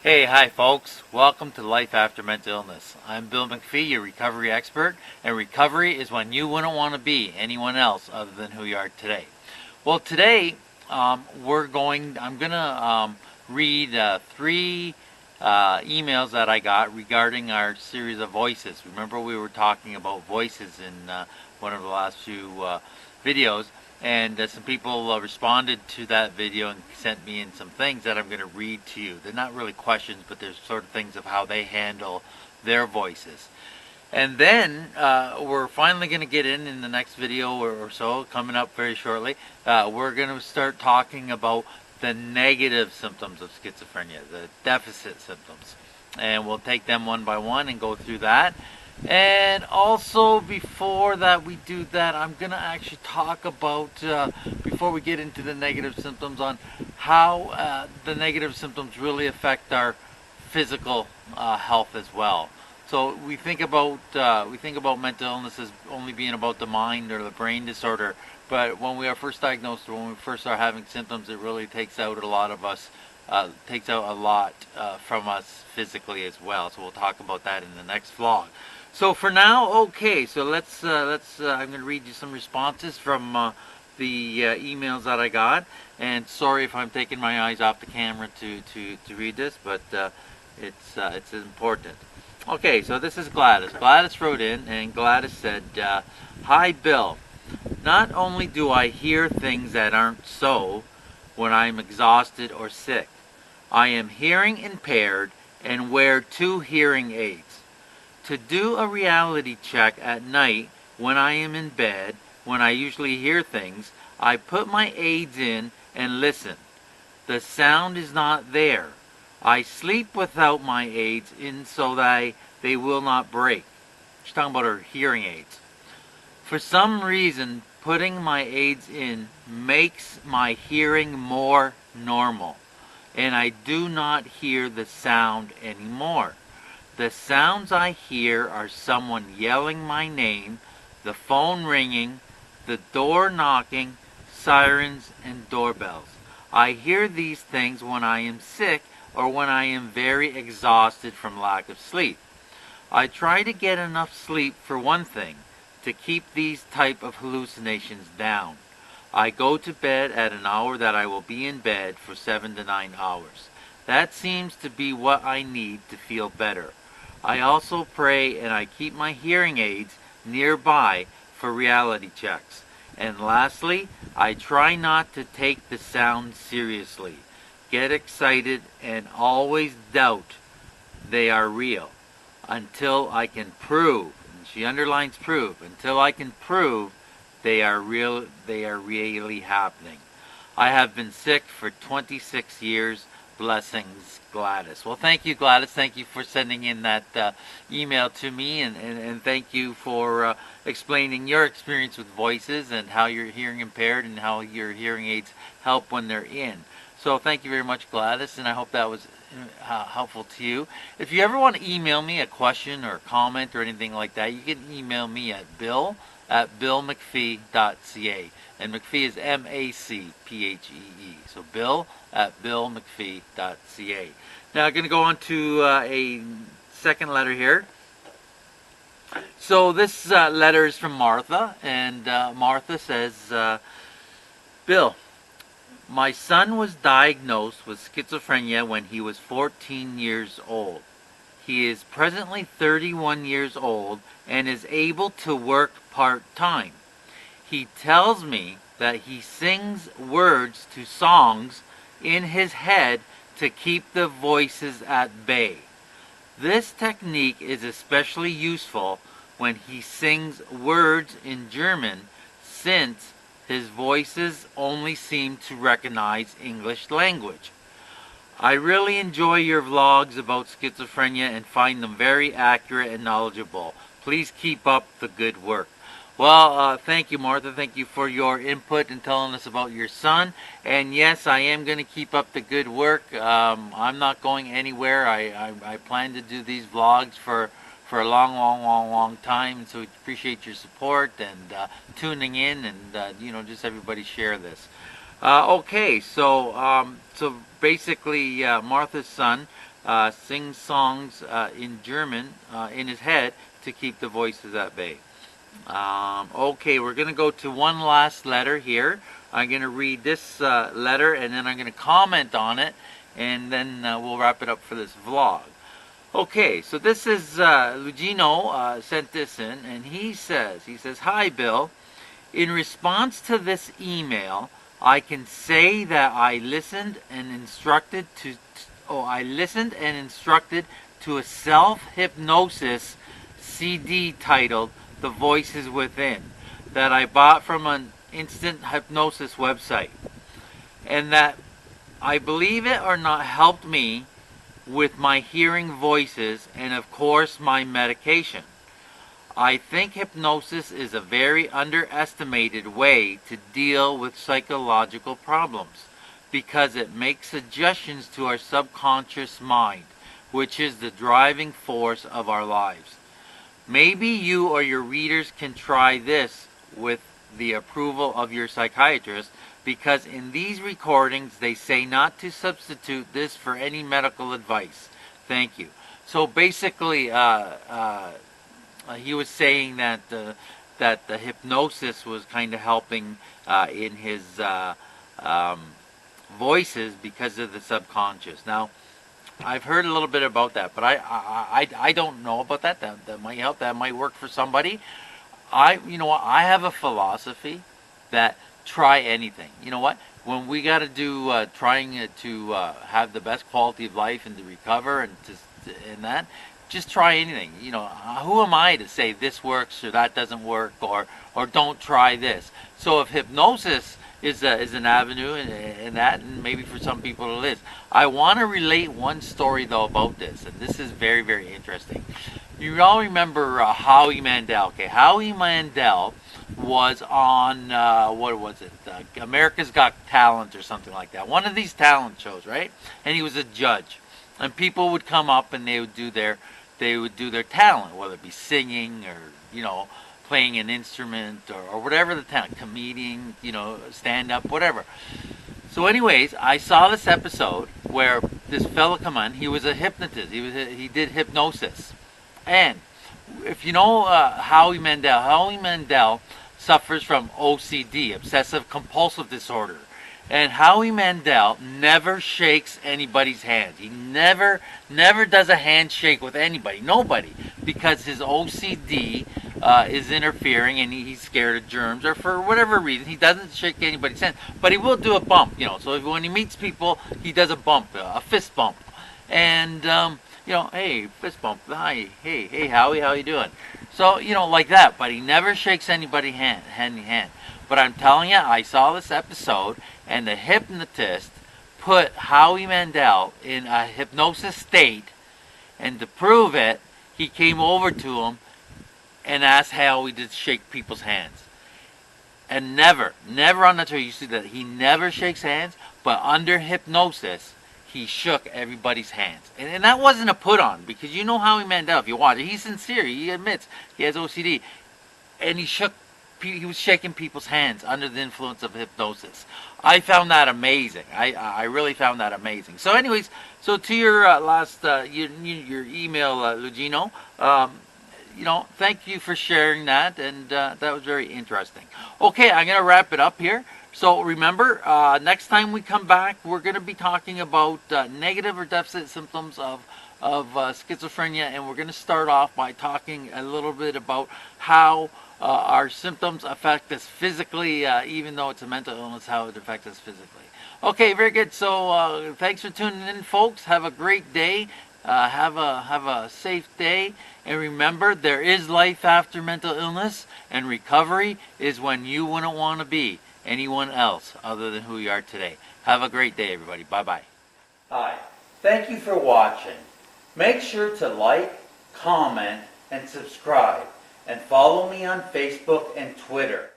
Hi folks. Welcome to Life After Mental Illness. I'm Bill MacPhee, your recovery expert, and recovery is when you wouldn't want to be anyone else other than who you are today. Well, today I'm gonna read three emails that I got regarding our series of voices. Remember, we were talking about voices in one of the last few videos, and some people responded to that video and sent me in some things that I'm going to read to you. They're not really questions, but they're sort of things of how they handle their voices. And then we're finally going to get in the next video or so, coming up very shortly. We're going to start talking about the negative symptoms of schizophrenia, the deficit symptoms. And we'll take them one by one and go through that. And also, before that we do that, I'm going to actually talk about, before we get into the negative symptoms, on how the negative symptoms really affect our physical health as well. So we think about mental illness as only being about the mind or the brain disorder, but when we are first diagnosed or when we first start having symptoms, it really takes out a lot of us, takes out a lot from us physically as well. So we'll talk about that in the next vlog. So for now, okay. So let's. I'm going to read you some responses from the emails that I got. And sorry if I'm taking my eyes off the camera to read this, but it's important. Okay, so this is Gladys. Gladys wrote in, and Gladys said, "Hi, Bill. Not only do I hear things that aren't so when I'm exhausted or sick, I am hearing impaired and wear 2 hearing aids. To do a reality check at night when I am in bed, when I usually hear things, I put my aids in and listen. The sound is not there. I sleep without my aids in so that they will not break." She's talking about her hearing aids. "For some reason, putting my aids in makes my hearing more normal, and I do not hear the sound anymore. The sounds I hear are someone yelling my name, the phone ringing, the door knocking, sirens, and doorbells. I hear these things when I am sick or when I am very exhausted from lack of sleep. I try to get enough sleep for one thing, to keep these type of hallucinations down. I go to bed at an hour that I will be in bed for 7 to 9 hours. That seems to be what I need to feel better. I also pray and I keep my hearing aids nearby for reality checks. And lastly, I try not to take the sound seriously, get excited, and always doubt they are real until I can prove," and she underlines prove, "until I can prove they are real, they are really happening. I have been sick for 26 years. Blessings, Gladys." Well, thank you, Gladys. Thank you for sending in that email to me, and thank you for explaining your experience with voices and how you're hearing impaired and how your hearing aids help when they're in. So thank you very much, Gladys, and I hope that was helpful to you. If you ever want to email me a question or a comment or anything like that, you can email me at bill@billmacphee.ca. And MacPhee is MacPhee. So bill@billmacphee.ca. Now I'm going to go on to a second letter here. So this letter is from Martha, and Martha says, "Bill, my son was diagnosed with schizophrenia when he was 14 years old. He is presently 31 years old and is able to work part-time. He tells me that he sings words to songs in his head to keep the voices at bay. This technique is especially useful when he sings words in German, since his voices only seem to recognize English language. I really enjoy your vlogs about schizophrenia and find them very accurate and knowledgeable. Please keep up the good work." Well, thank you, Martha. Thank you for your input and telling us about your son. And yes, I am going to keep up the good work. I'm not going anywhere. I plan to do these vlogs for a long time. So we appreciate your support and tuning in, and just everybody share this. Okay, so basically, Martha's son sing songs in German in his head to keep the voices at bay. Okay, we're going to go to one last letter here. I'm going to read this letter and then I'm going to comment on it, and then we'll wrap it up for this vlog. Okay, so this is Lugino sent this in, and he says, "Hi Bill, in response to this email, I can say that I listened and instructed to a self-hypnosis CD titled The Voices Within that I bought from an instant hypnosis website, and that, I believe it or not, helped me with my hearing voices and of course my medication. I think hypnosis is a very underestimated way to deal with psychological problems because it makes suggestions to our subconscious mind, which is the driving force of our lives. Maybe you or your readers can try this with the approval of your psychiatrist, because in these recordings they say not to substitute this for any medical advice. Thank you." So basically, he was saying that that the hypnosis was kind of helping in his voices because of the subconscious. Now, I've heard a little bit about that, but I don't know about that. That might help. That might work for somebody. You know what? I have a philosophy that try anything. You know what? When we got to do trying to have the best quality of life and to recover and that, just try anything. You know, who am I to say this works or that doesn't work, or don't try this? So if hypnosis is an avenue and that, and maybe for some people it is. I want to relate one story though about this, and this is very, very interesting. You all remember Howie Mandel? Okay, Howie Mandel was on what was it? America's Got Talent or something like that. One of these talent shows, right? And he was a judge, and people would come up and they would do their talent, whether it be singing or playing an instrument or whatever the talent, comedian, stand up, whatever. So anyways, I saw this episode where this fella come on. He was a hypnotist. He did hypnosis. And if you know Howie Mandel suffers from OCD, obsessive compulsive disorder. And Howie Mandel never shakes anybody's hand. He never does a handshake with anybody, nobody, because his OCD is interfering, and he's scared of germs, or for whatever reason he doesn't shake anybody's hand. But he will do a bump, So when he meets people, he does a bump, a fist bump, and hey, fist bump, hi, hey, Howie, how you doing? So like that. But he never shakes anybody's hand. But I'm telling you, I saw this episode, and the hypnotist put Howie Mandel in a hypnosis state, and to prove it, he came over to him and asked Howie to shake people's hands. And never on the show, you see that he never shakes hands, but under hypnosis, he shook everybody's hands. And that wasn't a put on, because Howie Mandel, if you watch it, he's sincere, he admits he has OCD, and he was shaking people's hands under the influence of hypnosis. I found that amazing. I really found that amazing. So anyways, to your last your email, Lugino, thank you for sharing that, and that was very interesting. Okay, I'm going to wrap it up here. So remember, next time we come back, we're going to be talking about negative or deficit symptoms of schizophrenia, and we're going to start off by talking a little bit about how our symptoms affect us physically, even though it's a mental illness, how it affects us physically. Okay, very good. So thanks for tuning in, folks. Have a great day. Have a safe day. And remember, there is life after mental illness, and recovery is when you wouldn't want to be anyone else other than who you are today. Have a great day, everybody. Bye-bye. Hi. Thank you for watching. Make sure to like, comment, and subscribe. And follow me on Facebook and Twitter.